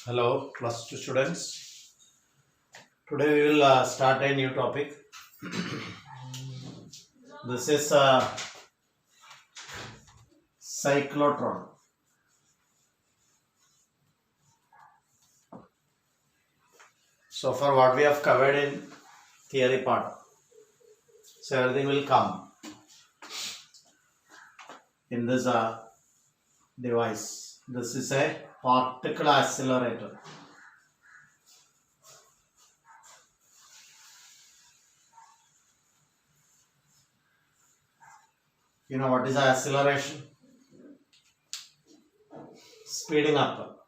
Hello, plus two students. Today we will start a new topic. This is cyclotron. So far, what we have covered in theory part. So everything will come in this device. This is a particle accelerator. You know what is acceleration? Speeding up.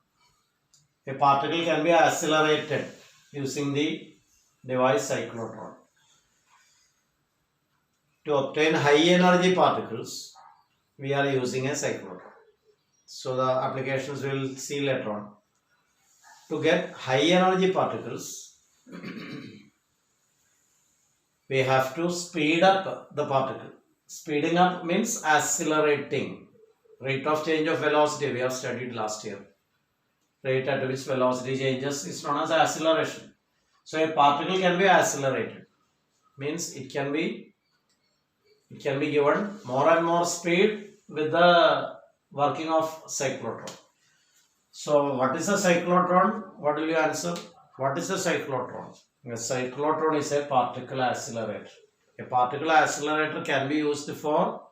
A particle can be accelerated using the device cyclotron. To obtain high energy particles, we are using a cyclotron. So the applications we will see later on. To get high energy particles, we have to speed up the particle. Speeding up means accelerating. Rate of change of velocity we have studied last year. Rate at which velocity changes is known as acceleration. So a particle can be accelerated. Means it can be given more and more speed with the working of cyclotron. So what is a cyclotron? What will you answer? What is a cyclotron? A cyclotron is a particle accelerator. A particle accelerator can be used for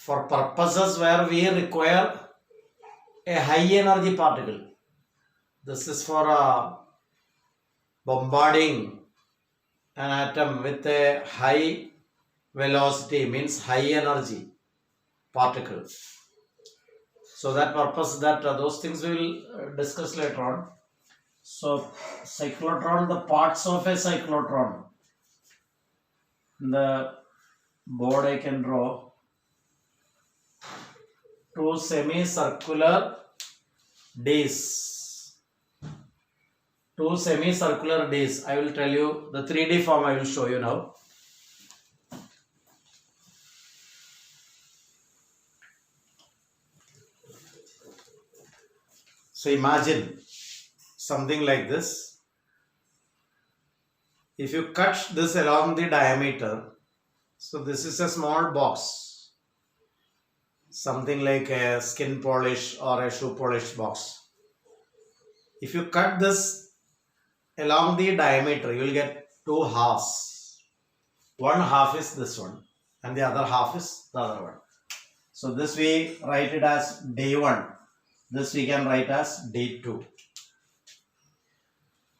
purposes where we require a high energy particle. This is for bombarding an atom with a high velocity, means high energy particle. So that purpose, those things we will discuss later on. So cyclotron, the parts of a cyclotron. In the board I can draw two semicircular discs. Two semicircular discs. I will tell you the 3D form I will show you now. So imagine something like this. If you cut this along the diameter, so this is a small box, something like a skin polish or a shoe polish box. If you cut this along the diameter, you will get two halves. One half is this one and the other half is the other one. So this we write it as D1. This we can write as D2.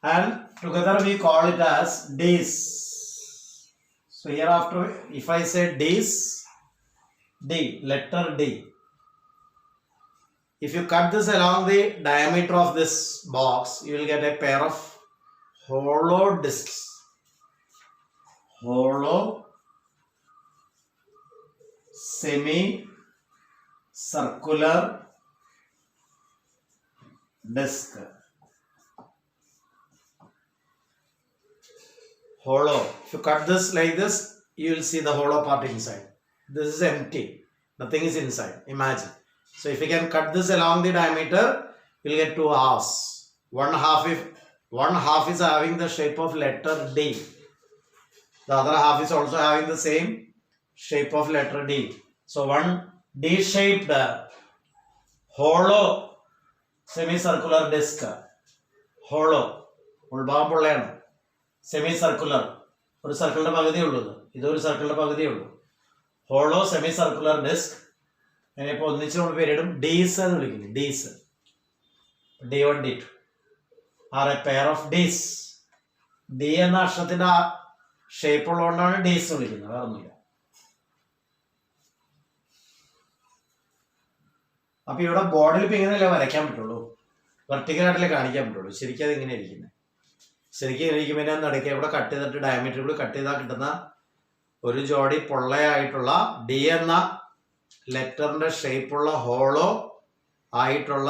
And together we call it as Ds. So hereafter, if I say Ds, D, letter D. If you cut this along the diameter of this box, you will get a pair of hollow discs. Hollow semi-circular disc. Hollow. If you cut this like this, you will see the hollow part inside. This is empty. Nothing is inside. Imagine. So if you can cut this along the diameter, you will get two halves. One half is having the shape of letter D. The other half is also having the same shape of letter D. So one D-shaped hollow semicircular disc. Hollow. Semicircular. ഒരു സർക്കിളിന്റെ പകുതിയേ ഉള്ളൂ. ഇതൊരു സർക്കിളിന്റെ പകുതിയേ ഉള്ളൂ. Hollow semi circular disc. അതിനിപ്പോൾ ഒന്നിച്ച് നമ്മൾ പേരിടും ഡീസ് എന്ന് വിളിക്കുന്നു. Dees. D1, D2 are a pair of dees. D എന്ന അക്ഷരത്തിന്റെ ഷേപ്പ് ഉള്ളതുകൊണ്ടാണ് ഡീസ് വിളിക്കുന്നത്. വേറെ ഒന്നുമില്ല. അപ്പൊ ഇവിടെ ബോർഡിൽ ഇപ്പൊ ഇങ്ങനെയല്ലേ വരയ്ക്കാൻ പറ്റുള്ളൂ. വെർട്ടിക്കലായിട്ടല്ലേ കാണിക്കാൻ പറ്റുള്ളൂ. ശരിക്കും അത് ഇങ്ങനെ ഇരിക്കുന്നത്. ശരിക്കും ഇരിക്കുമ്പോൾ നടക്കുക ഇവിടെ കട്ട് ചെയ്തിട്ട് ഡയമീറ്റർ കൂടി കട്ട് ചെയ്താൽ കിട്ടുന്ന ഒരു ജോഡി പൊള്ളയായിട്ടുള്ള ഡി എന്ന ലെറ്ററിന്റെ ഷേപ്പുള്ള ഹോളോ ആയിട്ടുള്ള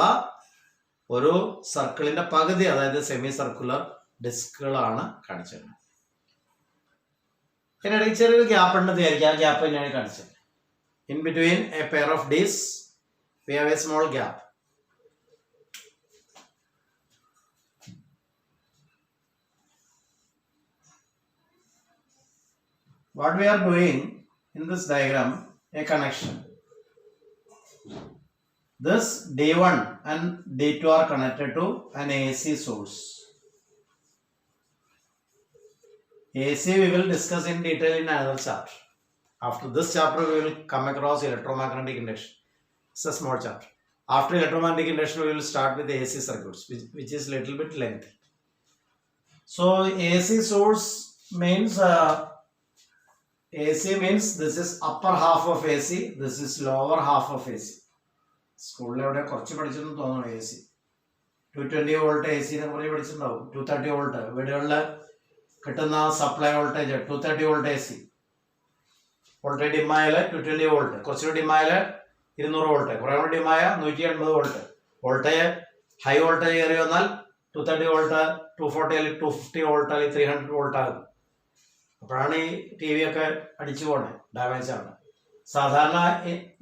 ഒരു സർക്കിളിന്റെ പകുതി, അതായത് സെമി സർക്കുലർ ഡിസ്കുകളാണ് കാണിച്ചത്. ഇതിനിടയിൽ ചെറിയൊരു ഗ്യാപ്പ് ഉണ്ടെന്ന് വിചാരിക്കുക. ആ ഗ്യാപ്പ് തന്നെയാണ് കാണിച്ചത്. In between a pair of discs We have a small gap. What we are doing in this diagram, a connection. This D1 and D2 are connected to an AC source. AC we will discuss in detail in another chapter. After this chapter, we will come across electromagnetic induction. It's a small chapter. After electromagnetic induction, we will start with the AC circuits, which is little bit lengthy. So AC source means AC means this is upper half of AC, this is lower half of AC. സ്കൂളിൽ എവിടെ കുറച്ച് പഠിച്ചെന്ന് തോന്നുന്നു AC. 220 volt AC എന്നൊക്കെ പറഞ്ഞ് പഠിച്ചിട്ടുണ്ടാവും. 230 volt വീടുകളിൽ കിട്ടുന്ന supply voltage 230 volt AC. Voltage ഡിമ്മായാൽ 220 volt, കുറച്ചുകൂടി ഡിമ്മായാൽ 200 വോൾട്ട്, കുറേ കൂടി ഡിമ്മായ 180 വോൾട്ട്. വോൾട്ടേജ് ഹൈ വോൾട്ടേജ് കയറി വന്നാൽ 230 വോൾട്ട്, 240 അല്ലെങ്കിൽ 250 വോൾട്ട് അല്ലെങ്കിൽ 300 വോൾട്ട് ആകും. അപ്പോഴാണ് ഈ ടി വി ഒക്കെ അടിച്ചു പോണേ, ഡാമേജ് ആണ്. സാധാരണ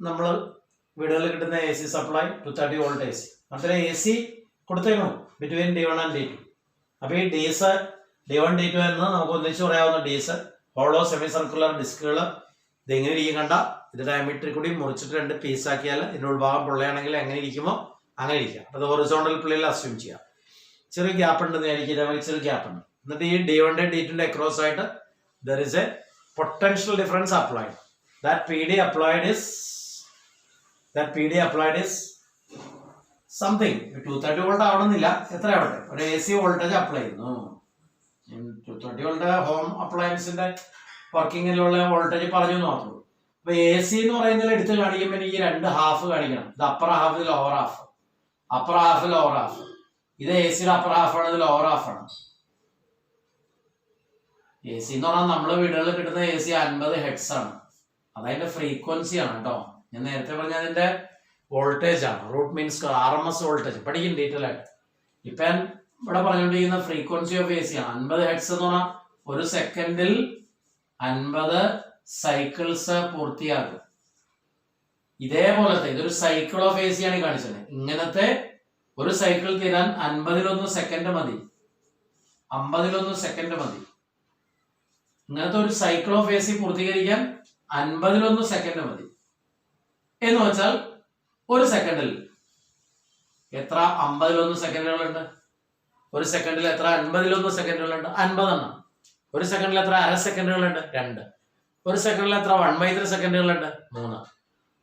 നമ്മൾ വീടുകളിൽ കിട്ടുന്ന AC സപ്ലൈ 230 വോൾട്ട് AC. മാത്രമേ AC കൊടുത്തേക്കണം ബിറ്റ്വീൻ D1 ആൻഡ് D2. അപ്പോൾ ഈ ഡീസ് D1 D2 എന്ന് നമുക്ക് ഒന്നിച്ച് പറയാവുന്ന ഡീസ് ഹോളോ സെമി സർക്കുലർ ഡിസ്കുകൾ ഇതെങ്ങനെ ഇരിക്കും കണ്ട, ഇത് ഡയമീറ്ററിൽ കൂടി മുറിച്ചിട്ട് 2 പീസാക്കിയാൽ ഇതിൻ്റെ ഉൾഭാഗം പൊള്ളയാണെങ്കിൽ എങ്ങനെ ഇരിക്കുമോ അങ്ങനെ ഇരിക്കുക. അപ്പോൾ അത് ഹൊറിസോണ്ടൽ പ്ലെയിനിൽ അസ്യൂം ചെയ്യാം. ചെറിയ ഗ്യാപ്പ് ഉണ്ടെന്ന് വിചാരിക്കുക, ചെറിയ ഗ്യാപ്പ് ഉണ്ട്. എന്നിട്ട് ഈ D1 D2 അക്രോസ് ആയിട്ട് there is a potential difference applied. That PD applied is something 230 volt ആവണമെന്നില്ല, എത്ര ആവട്ടെ, ഒരു AC വോൾട്ടേജ് അപ്ലൈ ചെയ്യുന്നു. 230 വോൾട്ട് ഹോം അപ്ലയൻസിന്റെ വർക്കിങ്ങിലുള്ള വോൾട്ടേജ് പറഞ്ഞു മാത്രമേ. അപ്പൊ AC എന്ന് പറയുന്നതിൽ എടുത്ത് കാണിക്കുമ്പോൾ എനിക്ക് 2 ഹാഫ് കാണിക്കണം. ഇത് അപ്പർ ഹാഫ്, ഇത് lower half. Upper half, lower half. ഇത് AC-യുടെ അപ്പർ ഹാഫ് ആണ്, ഇത് ലോവർ ഹാഫ് ആണ്. AC എന്ന് പറഞ്ഞാൽ നമ്മളെ വീടുകളിൽ കിട്ടുന്ന AC 50 ഹെർട്സ് ആണ്. അതതിന്റെ ഫ്രീക്വൻസി ആണ് കേട്ടോ. ഞാൻ നേരത്തെ പറഞ്ഞ അതിന്റെ വോൾട്ടേജ് ആണ്. റൂട്ട് മീൻസ് RMS വോൾട്ടേജ് പഠിക്കും ഡീറ്റെയിൽ ആയിട്ട്. ഇപ്പൊ ഞാൻ ഇവിടെ പറഞ്ഞുകൊണ്ടിരിക്കുന്ന ഫ്രീക്വൻസി ഓഫ് AC ആണ്. 50 ഹെർട്സ് എന്ന് പറഞ്ഞാൽ ഒരു സെക്കൻഡിൽ 50 സൈക്കിൾസ് പൂർത്തിയാക്കും. ഇതേപോലത്തെ ഇതൊരു സൈക്കിൾ ഓഫ് AC ആണ് കാണിച്ചത്. ഇങ്ങനത്തെ ഒരു സൈക്കിൾ തീരാൻ 50 സെക്കൻഡ് മതി, 50 സെക്കൻഡ് മതി. ഇങ്ങനത്തെ ഒരു സൈക്കിൾ ഓഫ് AC പൂർത്തീകരിക്കാൻ 50 സെക്കൻഡ് മതി. എന്ന് വെച്ചാൽ ഒരു സെക്കൻഡിൽ എത്ര 51 സെക്കൻഡുകളുണ്ട്? ഒരു സെക്കൻഡിൽ എത്ര 51 സെക്കൻഡുകളുണ്ട്? 50 എണ്ണം. ഒരു സെക്കൻഡിൽ എത്ര അര സെക്കൻഡുകളുണ്ട്? 2. ഒരു സെക്കൻഡിൽ എത്ര 1/3 സെക്കൻഡുകളുണ്ട്? 3.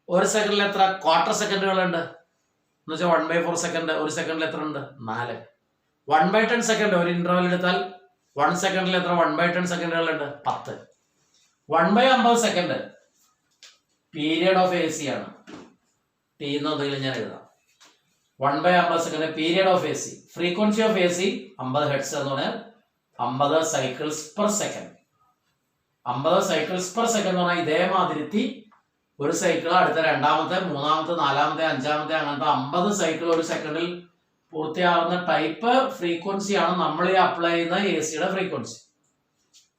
ഒരു സെക്കൻഡിൽ എത്ര ക്വാർട്ടർ സെക്കൻഡുകളുണ്ട് എന്ന് വെച്ചാൽ 1/4 സെക്കൻഡ്. ഒരു സെക്കൻഡിൽ എത്ര ഉണ്ട്? 4. 1/10 സെക്കൻഡ് ഒരു ഇന്റർവെൽ എടുത്താൽ 1 സെക്കൻഡിൽ എത്ര 1/10 സെക്കൻഡുകളുണ്ട്? 10. 1/50 സെക്കൻഡ് പീരിയഡ് ഓഫ് AC ആണ്. T എന്ന് എന്തെങ്കിലും ഞാൻ എഴുതാം. 1/50 second period of AC. Frequency of AC 50 hertz എന്ന് പറഞ്ഞാൽ 50 cycles per second. 50 cycles per second എന്ന് പറഞ്ഞാൽ ഇതേമാതിരി ഒരു സൈക്കിൾ അടുത്ത രണ്ടാമത്തെ, മൂന്നാമത്തെ, നാലാമത്തെ, അഞ്ചാമത്തെ അങ്ങനത്തെ 50 സൈക്കിൾ ഒരു സെക്കൻഡിൽ പൂർത്തിയാവുന്ന ടൈപ്പ് ഫ്രീക്വൻസിയാണ് നമ്മൾ ഈ അപ്ലൈ ചെയ്യുന്ന AC-യുടെ ഫ്രീക്വൻസി.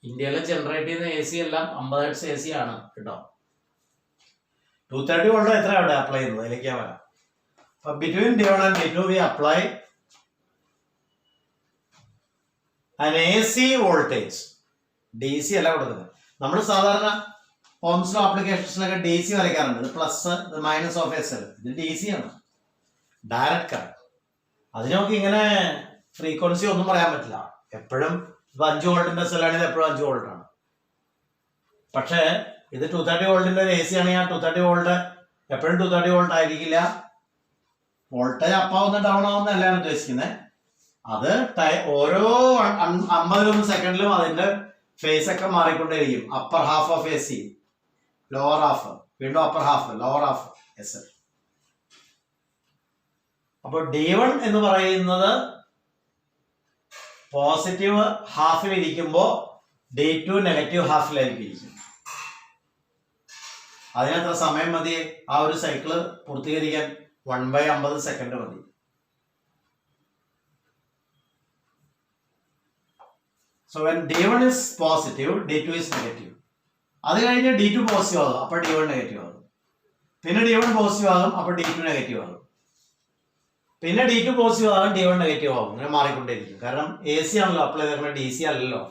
ഇന്ത്യയിൽ ജനറേറ്റ് ചെയ്യുന്ന AC എല്ലാം 50 ഹെർട്സ് AC ആണ് കേട്ടോ. 230 വോൾട്ട് എത്ര അവിടെ അപ്ലൈ ചെയ്യുന്നത് അതിലേക്ക് വരാം. അപ്പൊ between D1 and D2 we apply an AC voltage. DC അല്ല കൊടുക്കുന്നത്. നമ്മൾ സാധാരണ ഹോംസിലോ ആപ്ലിക്കേഷൻസിലൊക്കെ DC വരയ്ക്കാറുണ്ട്. ഇത് പ്ലസ്, ഇത് മൈനസ് ഓഫ് SL. ഇത് DC ആണ്, ഡയറക്റ്റ് കറണ്ട്. അതിനൊക്കെ ഇങ്ങനെ ഫ്രീക്വൻസി ഒന്നും പറയാൻ പറ്റില്ല. എപ്പോഴും ഇത് 5 വോൾട്ടിന്റെ സെല്ലാണ്, ഇത് എപ്പോഴും 5 വോൾട്ട് ആണ്. പക്ഷേ ഇത് 230 വോൾട്ടിന്റെ ഒരു AC ആണെങ്കിൽ ആ 230 വോൾട്ട് എപ്പോഴും 230 വോൾട്ട് ആയിരിക്കില്ല. വോൾട്ടേജ് അപ്പ് ആവുന്ന ഡൗൺ ആവുന്ന അല്ലാണ് ഉദ്ദേശിക്കുന്നത്. അത് ഓരോ 51 സെക്കൻഡിലും അതിന്റെ ഫേസ് ഒക്കെ മാറിക്കൊണ്ടേയിരിക്കും. Upper half of AC, lower half, വീണ്ടും upper half, lower half SL. അപ്പോൾ D1 എന്ന് പറയുന്നത് പോസിറ്റീവ് ഹാഫിൽ ഇരിക്കുമ്പോൾ D2 നെഗറ്റീവ് ഹാഫിലായിരിക്കും ഇരിക്കും. അതിനെത്ര സമയം മതി ആ ഒരു സൈക്കിള് പൂർത്തീകരിക്കാൻ? 1/50 സെക്കൻഡ് മതി. So when D1 is positive, D2 is negative. അത് കഴിഞ്ഞ് D2 പോസിറ്റീവ് ആകും, അപ്പൊ D1 നെഗറ്റീവ് ആകും. പിന്നെ D1 പോസിറ്റീവ് ആകും, അപ്പൊ D2 നെഗറ്റീവ് ആകും. പിന്നെ D2 പോസിറ്റീവ് ആകും, D1 നെഗറ്റീവ് ആകും. ഇങ്ങനെ മാറിക്കൊണ്ടേയിരിക്കും. കാരണം AC ആണല്ലോ അപ്ലൈ ചെയ്തേക്കുന്ന, DC അല്ലല്ലോ.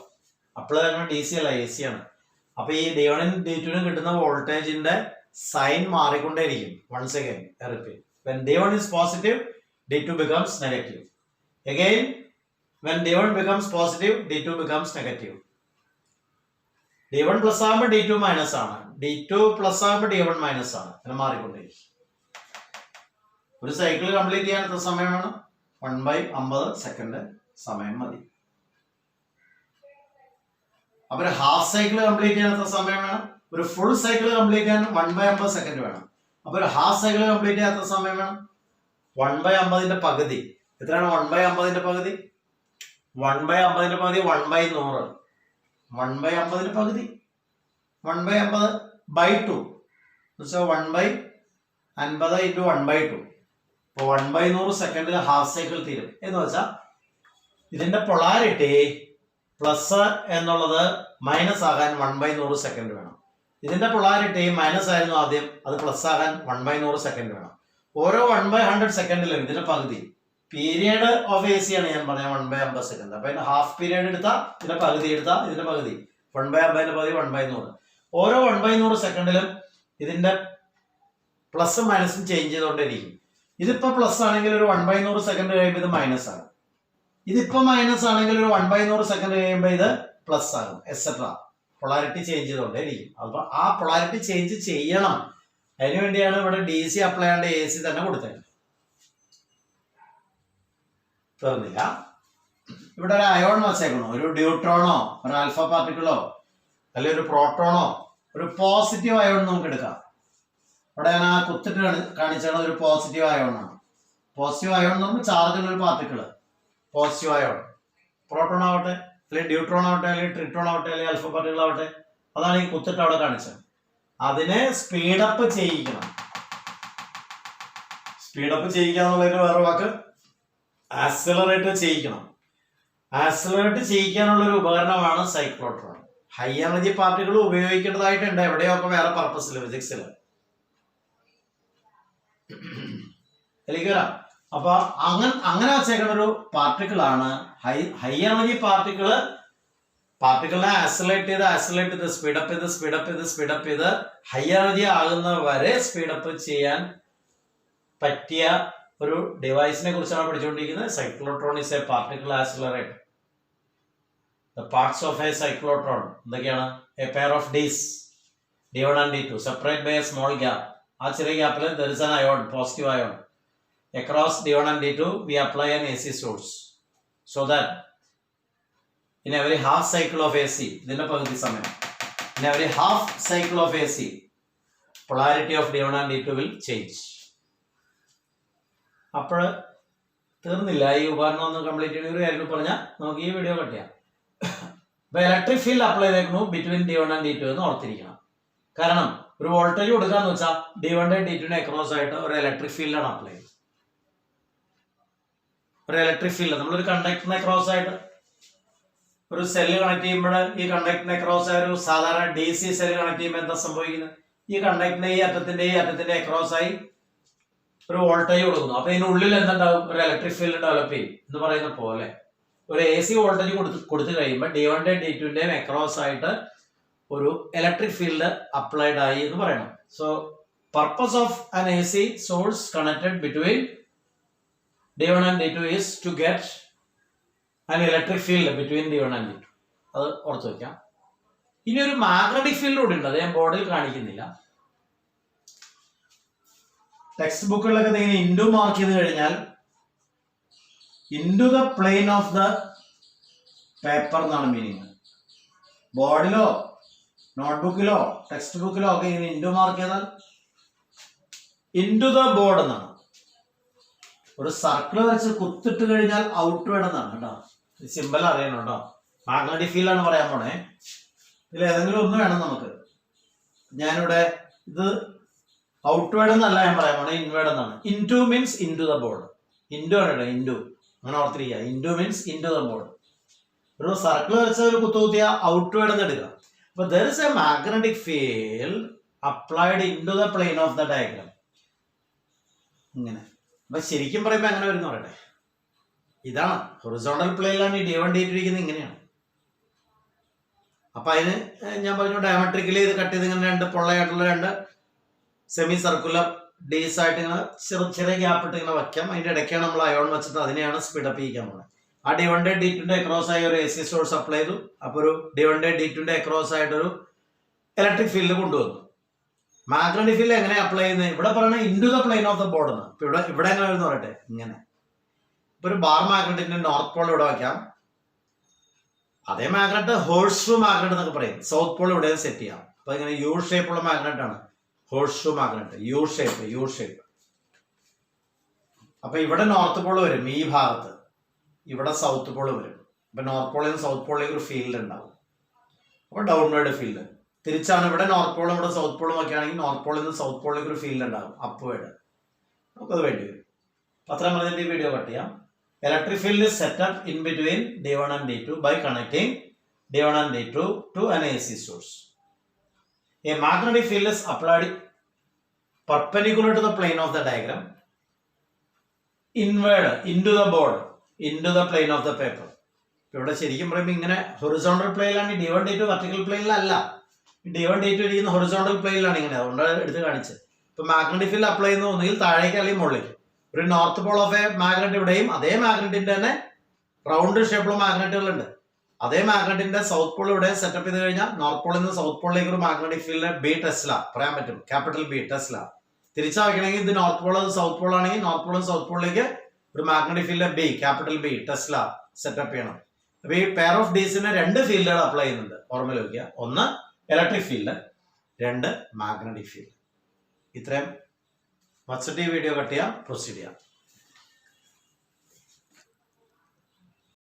അപ്ലൈ ചെയ്തേക്കുന്ന DC അല്ല, AC ആണ്. അപ്പൊ ഈ D1 D2 കിട്ടുന്ന വോൾട്ടേജിന്റെ സൈൻ മാറിക്കൊണ്ടേയിരിക്കും. Once again repeat. When D1 is positive, D2 becomes negative. Again, when D1 becomes positive, D2 becomes negative. D1 plus ആകുമ്പോൾ D2 മൈനസ് ആണ്, D2 പ്ലസ് ആകുമ്പോൾ D1 മൈനസ് ആണ്. അങ്ങനെ മാറിക്കൊണ്ടേയിരിക്കും. ഒരു സൈക്കിൾ കംപ്ലീറ്റ് ചെയ്യാൻ എത്ര സമയം വേണം? 1/50 സെക്കൻഡ് സമയം മതി. അപ്പൊ ഒരു ഹാഫ് സൈക്കിൾ കംപ്ലീറ്റ് ചെയ്യാൻ എത്ര സമയം വേണം? ഒരു ഫുൾ സൈക്കിൾ കംപ്ലീറ്റ് ചെയ്യാൻ 1/50 സെക്കൻഡ് വേണം. അപ്പൊ ഒരു ഹാഫ് സൈക്കിൾ കംപ്ലീറ്റ് ചെയ്യാൻ എത്ര സമയം വേണം? 1/50ന്റെ പകുതി. എത്രയാണ് 1/50ന്റെ പകുതി? 1/50ന്റെ പകുതി 1/100. 1/50ന്റെ പകുതി 1/50/2 1/50 into 1/2. അപ്പൊ 1/100 സെക്കൻഡിൽ ഹാഫ് സൈക്കിൾ തീരും. എന്ന് വെച്ചാൽ ഇതിന്റെ പൊളാരിറ്റി പ്ലസ് എന്നുള്ളത് മൈനസ് ആകാൻ 1/100 സെക്കൻഡ് വേണം. ഇതിന്റെ പൊളാരിറ്റി മൈനസ് ആയിരുന്നു ആദ്യം, അത് പ്ലസ് ആകാൻ 1/100 സെക്കൻഡ് വേണം. ഓരോ 1/100 സെക്കൻഡിലും ഇതിന്റെ പകുതി. പീരിയഡ് ഓഫ് AC ആണ് ഞാൻ പറഞ്ഞത് 1/50 സെക്കൻഡ്. അപ്പൊ ഇതിന്റെ ഹാഫ് പീരിയഡ് എടുത്താൽ ഇതിന്റെ പകുതി എടുത്താൽ ഇതിന്റെ പകുതി 1/50ന്റെ പകുതി 1/100. ഓരോ 1/100 സെക്കൻഡിലും ഇതിന്റെ പ്ലസ് മൈനസും ചേഞ്ച് ചെയ്തുകൊണ്ടിരിക്കും. ഇതിപ്പോ പ്ലസ് ആണെങ്കിൽ ഒരു 1/100 സെക്കൻഡ് കഴിയുമ്പോൾ ഇത് മൈനസ് ആണ്. ഇതിപ്പോ മൈനസ് ആണെങ്കിൽ ഒരു 1/100 സെക്കൻഡ് കഴിയുമ്പോൾ ഇത് പ്ലസ് ആകും, എക്സെട്ര. Polarity change ചെയ്തുകൊണ്ടേയിരിക്കും. അപ്പൊ ആ പൊളാരിറ്റി ചേഞ്ച് ചെയ്യണം. അതിനുവേണ്ടിയാണ് ഇവിടെ DC അപ്ലൈ ചെയ്യാണ്ട് AC തന്നെ കൊടുത്തത്. തീർന്നില്ല. ഇവിടെ ഒരു അയോൺ വച്ചേക്കണോ, ഒരു ഡ്യൂട്രോണോ, ഒരു ആൽഫ പാർട്ടിക്കിളോ, അല്ലെങ്കിൽ ഒരു പ്രോട്ടോണോ, ഒരു പോസിറ്റീവ് അയോൺ നമുക്ക് എടുക്കാം. ഇവിടെ ഞാൻ ആ കുത്തിട്ട് കാണിച്ചാണ് ഒരു പോസിറ്റീവ് അയോൺ ആണ്. പോസിറ്റീവ് അയോൺ എന്ന് പറയുമ്പോൾ ചാർജുള്ള ഒരു പാർട്ടിക്കിള് പോസിറ്റീവ് അയോൺ. പ്രോട്ടോൺ ആവട്ടെ, അല്ലെങ്കിൽ ഡ്യൂട്രോൺ ആവട്ടെ, അല്ലെങ്കിൽ ട്രിട്രോൺ ആവട്ടെ, അല്ലെങ്കിൽ ആൽഫ പാർട്ടിക്കിൾ ആവട്ടെ, അതാണ് ഈ കുത്തിട്ട് അവിടെ കാണിച്ചത്. അതിനെ സ്പീഡപ്പ് ചെയ്യിക്കണം. സ്പീഡപ്പ് ചെയ്യിക്കുക എന്നുള്ളതിന് വേറെ വാക്ക് ആക്സിലറേറ്റ് ചെയ്യിക്കണം. ആക്സിലറേറ്റ് ചെയ്യിക്കാനുള്ള ഒരു ഉപകരണമാണ് സൈക്ലോട്രോൺ. ഹൈ എനർജി പാർട്ടിക്കിൾ ഉപയോഗിക്കേണ്ടതായിട്ടുണ്ട് എവിടെയൊക്കെ വേറെ പർപ്പസിൽ, ഫിസിക്സിൽ. എനിക്ക് വരാം. അപ്പൊ അങ്ങനെ വെച്ചേക്കുന്ന ഒരു പാർട്ടിക്കിളാണ് ഹൈ എനർജി പാർട്ടിക്കിള്. പാർട്ടിക്കിളിനെ ആക്സിലേറ്റ് ചെയ്ത് സ്പീഡപ്പ് ചെയ്ത് ഹൈ എനർജി ആകുന്ന വരെ സ്പീഡപ്പ് ചെയ്യാൻ പറ്റിയ ഒരു ഡിവൈസിനെ കുറിച്ചാണ് പഠിച്ചുകൊണ്ടിരിക്കുന്നത്. Cyclotron is a particle accelerator. The parts of a cyclotron എന്തൊക്കെയാണ്? A pair of Ds, D1 and D2, separate by a small gap. ആ ചെറിയ ഗ്യാപ്പിൽ there is an ion, positive ion. Across D1 and D2 we apply an AC source so that in every half cycle of AC, ഇതിന്റെ പകുതി സമയം, in every half cycle of AC, polarity of D1 and D2 will change. അപ്പോൾ തീർന്നില്ല. ഈ ഉപകരണം ഒന്ന് complete ചെയ്ത് ഒരു കാര്യം പറഞ്ഞാൽ നമുക്ക് ഈ വീഡിയോ കട്ട് ചെയ്യാം. ഇപ്പൊ ഇലക്ട്രിക് ഫീൽഡ് അപ്ലൈ ചെയ്തേക്കുന്നു ബിറ്റ്വീൻ D1 and D2 എന്ന് ഓർത്തിരിക്കണം. കാരണം ഒരു വോൾട്ടേജ് കൊടുക്കാന്ന് വെച്ചാൽ D1 D2 അക്രോസ് ആയിട്ട് ഒരു ഇലക്ട്രിക് ഫീൽഡാണ് അപ്ലൈ ചെയ്യുന്നത്. ഒരു ഇലക്ട്രിക് ഫീൽഡ് നമ്മളൊരു കണ്ടക്ടറിനെ ക്രോസ് ആയിട്ട് ഒരു സെല്ല് കണക്ട് ചെയ്യുമ്പോൾ ഈ കണ്ടക്ടറിനെ ക്രോസ് ആയ ഒരു സാധാരണ DC സെല്ല് കണക്ട് ചെയ്യുമ്പോൾ എന്താ സംഭവിക്കുന്നത്? ഈ കണ്ടക്ടറിന്റെ ഈ അറ്റത്തിന്റെ അക്രോസ് ആയി ഒരു വോൾട്ടേജ് കൊടുക്കുന്നു. അപ്പൊ ഇതിനുള്ളിൽ എന്തുണ്ടാവും? ഒരു ഇലക്ട്രിക് ഫീൽഡ് ഡെവലപ്പ് ചെയ്യും എന്ന് പറയുന്ന പോലെ ഒരു AC വോൾട്ടേജ് കൊടുത്തു കഴിയുമ്പോൾ D1 D2 അക്രോസ് ആയിട്ട് ഒരു ഇലക്ട്രിക് ഫീൽഡ് അപ്ലൈഡ് ആയി എന്ന് പറയണം. So purpose of an AC source connected between D1 and D2 is to get an electric field between D1 and D2. അത് ഓർത്ത് വെക്കാം. ഇനി ഒരു മാഗ്നറ്റിക് ഫീൽഡ് കൂടി ഉണ്ട്, അത് ഞാൻ ബോർഡിൽ കാണിക്കുന്നില്ല. ടെക്സ്റ്റ് ബുക്കുകളിലൊക്കെ ഇങ്ങനെ ഇൻഡു മാർക്ക് ചെയ്ത് കഴിഞ്ഞാൽ into the plane of the paper എന്നാണ് മീനിങ്. ബോർഡിലോ നോട്ട്ബുക്കിലോ ടെക്സ്റ്റ് ബുക്കിലോ ഒക്കെ ഇങ്ങനെ ഇൻഡു മാർക്ക് ചെയ്താൽ ഇൻഡു ദ ബോർഡ് എന്നാണ്. ഒരു സർക്കിൾ വെച്ച് കുത്തിട്ട് കഴിഞ്ഞാൽ ഔട്ട്വേർഡ് എന്നാണ് കേട്ടോ. സിമ്പിൾ അറിയണുണ്ടോ? മാഗ്നറ്റിക് ഫീൽഡ് ആണ് പറയാൻ പോണേ. ഇതിൽ ഏതെങ്കിലും ഒന്ന് വേണം നമുക്ക്. ഞാനിവിടെ ഇത് ഔട്ട്വേർഡ് എന്നല്ല ഞാൻ പറയാൻ പോണേ, ഇൻവേർഡ് എന്നാണ്. Into means into the board. Into ആണ് കേട്ടോ, ഇൻടു. അങ്ങനെ ഓർത്തിരിക്കുക. Into means into the board. ഒരു സർക്കിൾ വെച്ച ഒരു കുത്തുകുത്തിയ ഔട്ട്വേർഡ് എന്ന് എടുക്കുക. അപ്പൊ there is a magnetic field applied into the plane of the diagram. ഇങ്ങനെ. അപ്പൊ ശരിക്കും പറയുമ്പോൾ എങ്ങനെ വരുന്ന പറയട്ടെ, ഇതാണ് ഹൊറിസോണ്ടൽ പ്ലെയിനിലാണ് ഈ D1 D2 ഇരിക്കുന്നത്, ഇങ്ങനെയാണ്. അപ്പൊ അതിന് ഞാൻ പറഞ്ഞു ഡയമെട്രിക്കലി ഇത് കട്ട് ചെയ്ത് ഇങ്ങനെ രണ്ട് പൊള്ളയായിട്ടുള്ള രണ്ട് സെമി സർക്കുലർ ഡേസ് ആയിട്ട് ഇങ്ങനെ ചെറിയ ഗ്യാപ്പ് ഇട്ട് ഇങ്ങനെ വെക്കാം. അതിന്റെ ഇടയ്ക്കാണ് നമ്മൾ അയോൺ വെച്ചിട്ട് അതിനെയാണ് സ്പീഡപ്പ് ചെയ്യിക്കാൻ പോകുന്നത്. ആ D1 D2 അക്രോസ് ആയി ഒരു AC സോഴ്സ് അപ്ലൈ ചെയ്തു. അപ്പൊ ഒരു D1 D2 അക്രോസ് ആയിട്ടൊരു ഇലക്ട്രിക് ഫീൽഡ് കൊണ്ടുവന്നു. മാഗ്നറ്റിക് ഫീൽഡ് എങ്ങനെ അപ്ലൈ ചെയ്യുന്നത്, ഇവിടെ പറയണത് into the plane of the board എന്ന്. ഇപ്പൊ ഇവിടെ എങ്ങനെ വരുന്ന പറയട്ടെ, ഇങ്ങനെ. ഇപ്പൊ ഒരു ബാർ മാഗ്നറ്റിന്റെ നോർത്ത് പോൾ ഇവിടെ വയ്ക്കാം. അതേ മാഗ്നറ്റ് ഹോഴ്സ് ഷൂ മാഗ്നറ്റ് എന്നൊക്കെ പറയും. സൗത്ത് പോൾ ഇവിടെ സെറ്റ് ചെയ്യാം. അപ്പൊ ഇങ്ങനെ യു ഷേപ്പ് ഉള്ള മാഗ്നറ്റ് ആണ് horseshoe magnet. U shape. അപ്പൊ ഇവിടെ നോർത്ത് പോൾ വരും ഈ ഭാഗത്ത്, ഇവിടെ സൗത്ത് പോൾ വരും. അപ്പൊ നോർത്ത് പോളിൽ നിന്ന് സൗത്ത് പോളിലേക്ക് ഒരു ഫീൽഡ് ഉണ്ടാവും. അപ്പൊ ഡൗൺവേർഡ് ഫീൽഡ്. തിരിച്ചാണ് ഇവിടെ നോർത്ത് പോളും ഇവിടെ സൗത്ത് പോളും ഒക്കെ ആണെങ്കിൽ നോർത്ത് പോളിൽ നിന്ന് സൗത്ത് പോളിലേക്ക് ഒരു ഫീൽഡ് ഉണ്ടാവും, അപ്വേർഡ്. നമുക്കത് വേണ്ടി വരും. അത്രയും പറഞ്ഞിട്ട് ഈ വീഡിയോ കട്ട് ചെയ്യാം. Electric field is set up in between D1 and D2 by connecting D1 and D2 to an AC source. A magnetic field is applied perpendicular to the plane of the diagram, inward into the board, into the plane of the paper. ഇവിടെ ശരിക്കും പറയുമ്പോൾ ഇങ്ങനെ horizontal പ്ലെയിനിലാണ് D1 D2, vertical പ്ലെയിനിലല്ല. D1 D2 ഇരിക്കുന്ന horizontal പ്ലെയിനിലാണ് ഇങ്ങനെ, അതുകൊണ്ടാണ് എടുത്ത് കാണിച്ചത്. ഇപ്പൊ മാഗ്നറ്റിക് ഫീൽഡ് അപ്ലൈ ചെയ്യുന്ന ഒന്നുകിൽ താഴേക്ക് അല്ലെങ്കിൽ മുകളിലേക്ക്. ഒരു north Paul of A magnet ഇവിടെയും അതേ മാഗ്നറ്റിന്റെ തന്നെ റൗണ്ട് ഷേപ്പുള്ള മാഗ്നറ്റുകളുണ്ട്. അതേ മാഗ്നറ്റിന്റെ സൗത്ത് പോൾ ഇവിടെ സെറ്റപ്പ് ചെയ്ത് കഴിഞ്ഞാൽ നോർത്ത് പോളിൽ നിന്ന് സൗത്ത് പോളിലേക്ക് ഒരു മാഗ്നറ്റിക് ഫീൽഡ് B ടെസ്ല പറയാൻ പറ്റും, ക്യാപിറ്റൽ B ടെസ്ല. തിരിച്ചാ വയ്ക്കണമെങ്കിൽ ഇത് നോർത്ത് പോൾ അത് സൗത്ത് പോൾ ആണെങ്കിൽ നോർത്ത് പോളും സൗത്ത് പോളിലേക്ക് ഒരു magnetic field B capital B Tesla setup ചെയ്യണം. അപ്പൊ ഈ പെയർ ഓഫ് ഡീസിന് രണ്ട് ഫീൽഡുകൾ അപ്ലൈ ചെയ്യുന്നുണ്ട്, ഓർമ്മയിൽ വയ്ക്കുക. ഒന്ന് ഇലക്ട്രിക് ഫീൽഡ്, രണ്ട് മാഗ്നറ്റിക് ഫീൽഡ്. ഇത്രയും വച്ചിട്ട് ഈ വീഡിയോ കട്ട് ചെയ്യാം, പ്രൊസീഡ് ചെയ്യാം.